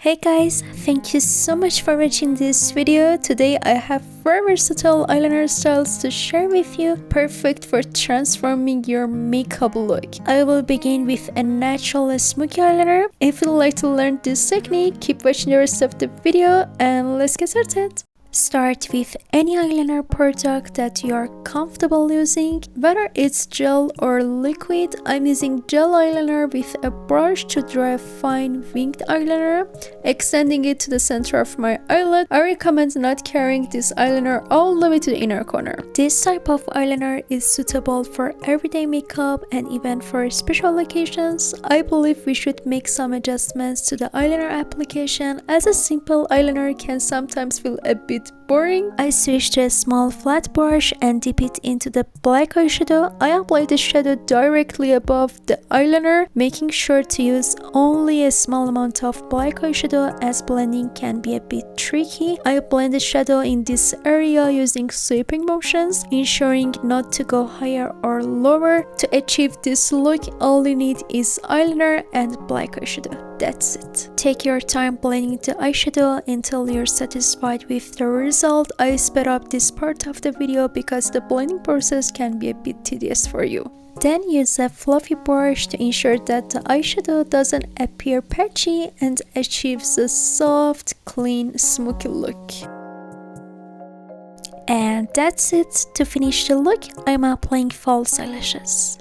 Hey guys, thank you so much for watching this video. Today I have very versatile eyeliner styles to share with you, perfect for transforming your makeup look. I will begin with a natural smoky eyeliner. If you'd like to learn this technique, keep watching the rest of the video and let's get started. Start with any eyeliner product that you are comfortable using, whether it's gel or liquid. I'm using gel eyeliner with a brush to draw a fine winged eyeliner, extending it to the center of my eyelid. I recommend not carrying this eyeliner all the way to the inner corner. This type of eyeliner is suitable for everyday makeup and even for special occasions. I believe we should make some adjustments to the eyeliner application, as a simple eyeliner can sometimes feel a bit boring. I switched to a small flat brush and dip it into the black eyeshadow. I apply the shadow directly above the eyeliner, making sure to use only a small amount of black eyeshadow as blending can be a bit tricky. I blend the shadow in this area using sweeping motions, ensuring not to go higher or lower. To achieve this look, all you need is eyeliner and black eyeshadow. That's it. Take your time blending the eyeshadow until you're satisfied with the result. I sped up this part of the video because the blending process can be a bit tedious for you. Then use a fluffy brush to ensure that the eyeshadow doesn't appear patchy and achieves a soft, clean, smoky look. And that's it. To finish the look, I'm applying false eyelashes.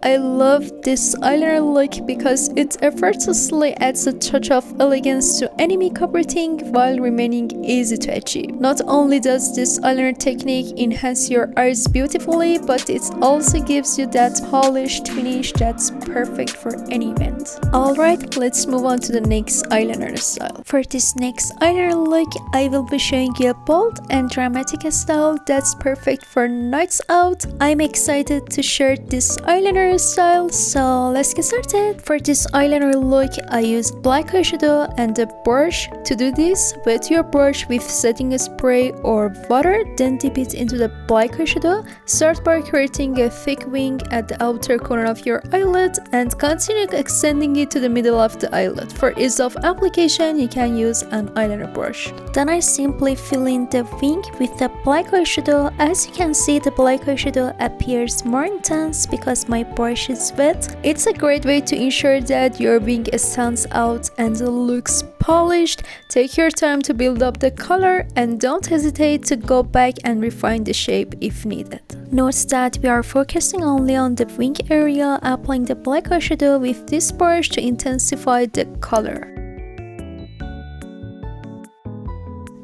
I love this eyeliner look because it effortlessly adds a touch of elegance to any makeup routine while remaining easy to achieve. Not only does this eyeliner technique enhance your eyes beautifully, but it also gives you that polished finish that's perfect for any event. Alright, let's move on to the next eyeliner style. For this next eyeliner look, I will be showing you a bold and dramatic style that's perfect for nights out. I'm excited to share this eyeliner style, so let's get started. For this eyeliner look, I used black eyeshadow and a brush. To do this, wet your brush with setting spray or water, then dip it into the black eyeshadow. Start by creating a thick wing at the outer corner of your eyelid and continue extending it to the middle of the eyelid. For ease of application, you can use an eyeliner brush. Then I simply fill in the wing with the black eyeshadow. As you can see, the black eyeshadow appears more intense because my brush is wet. It's a great way to ensure that your wing stands out and looks polished. Take your time to build up the color and don't hesitate to go back and refine the shape if needed. Note that we are focusing only on the wing area, applying the black eyeshadow with this brush to intensify the color.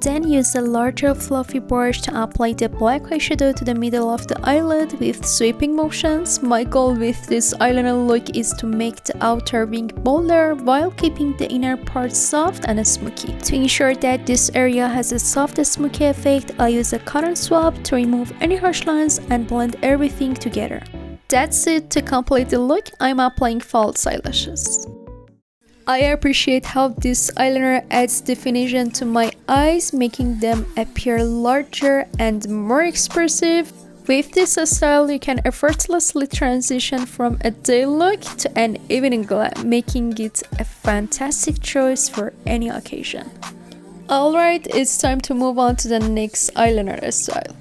Then use a larger fluffy brush to apply the black eyeshadow to the middle of the eyelid with sweeping motions. My goal with this eyeliner look is to make the outer wing bolder while keeping the inner part soft and smoky. To ensure that this area has a soft smoky effect, I use a cotton swab to remove any harsh lines and blend everything together. That's it. To complete the look, I'm applying false eyelashes. I appreciate how this eyeliner adds definition to my eyes, making them appear larger and more expressive. With this style, you can effortlessly transition from a day look to an evening glam, making it a fantastic choice for any occasion. Alright, it's time to move on to the next eyeliner style.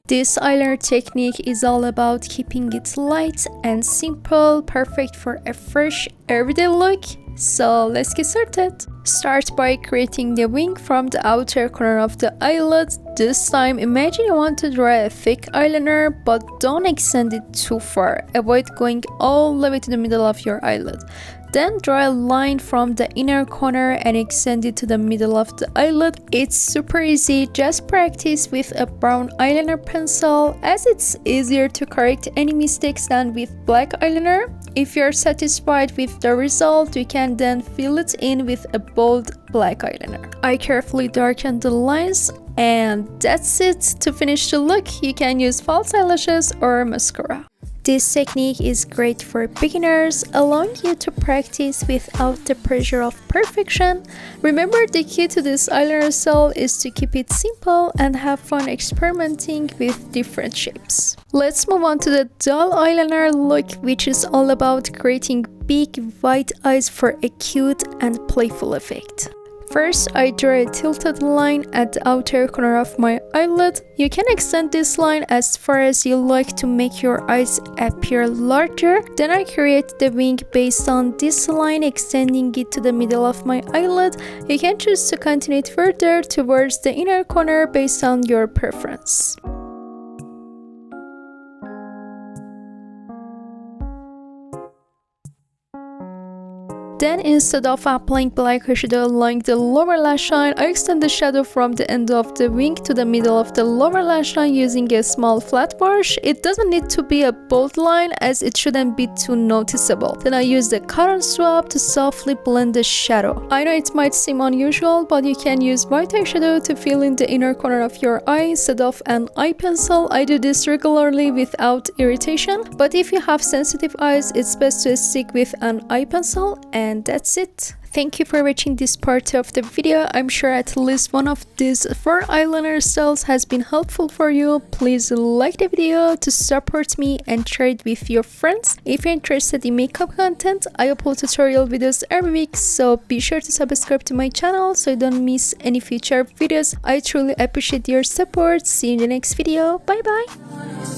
This eyeliner technique is all about keeping it light and simple, perfect for a fresh everyday look. So let's get started. Start by creating the wing from the outer corner of the eyelid. This time, imagine you want to draw a thick eyeliner, but don't extend it too far. Avoid going all the way to the middle of your eyelid. Then draw a line from the inner corner and extend it to the middle of the eyelid. It's super easy, just practice with a brown eyeliner pencil, as it's easier to correct any mistakes than with black eyeliner. If you're satisfied with the result, you can then fill it in with a bold black eyeliner. I carefully darken the lines, and that's it. To finish the look, you can use false eyelashes or mascara. This technique is great for beginners, allowing you to practice without the pressure of perfection. Remember, the key to this eyeliner style is to keep it simple and have fun experimenting with different shapes. Let's move on to the dull eyeliner look, which is all about creating big white eyes for a cute and playful effect. First, I draw a tilted line at the outer corner of my eyelid. You can extend this line as far as you like to make your eyes appear larger. Then I create the wing based on this line, extending it to the middle of my eyelid. You can choose to continue it further towards the inner corner based on your preference. Then instead of applying black eyeshadow along the lower lash line, I extend the shadow from the end of the wing to the middle of the lower lash line using a small flat brush. It doesn't need to be a bold line as it shouldn't be too noticeable. Then I use the cotton swab to softly blend the shadow. I know it might seem unusual, but you can use white eyeshadow to fill in the inner corner of your eye instead of an eye pencil. I do this regularly without irritation, but if you have sensitive eyes, it's best to stick with an eye pencil. And that's it. Thank you for watching this part of the video. I'm sure at least one of these 4 eyeliner styles has been helpful for you. Please like the video to support me and share it with your friends. If you're interested in makeup content, I upload tutorial videos every week, so be sure to subscribe to my channel so you don't miss any future videos. I truly appreciate your support. See you in the next video. Bye bye.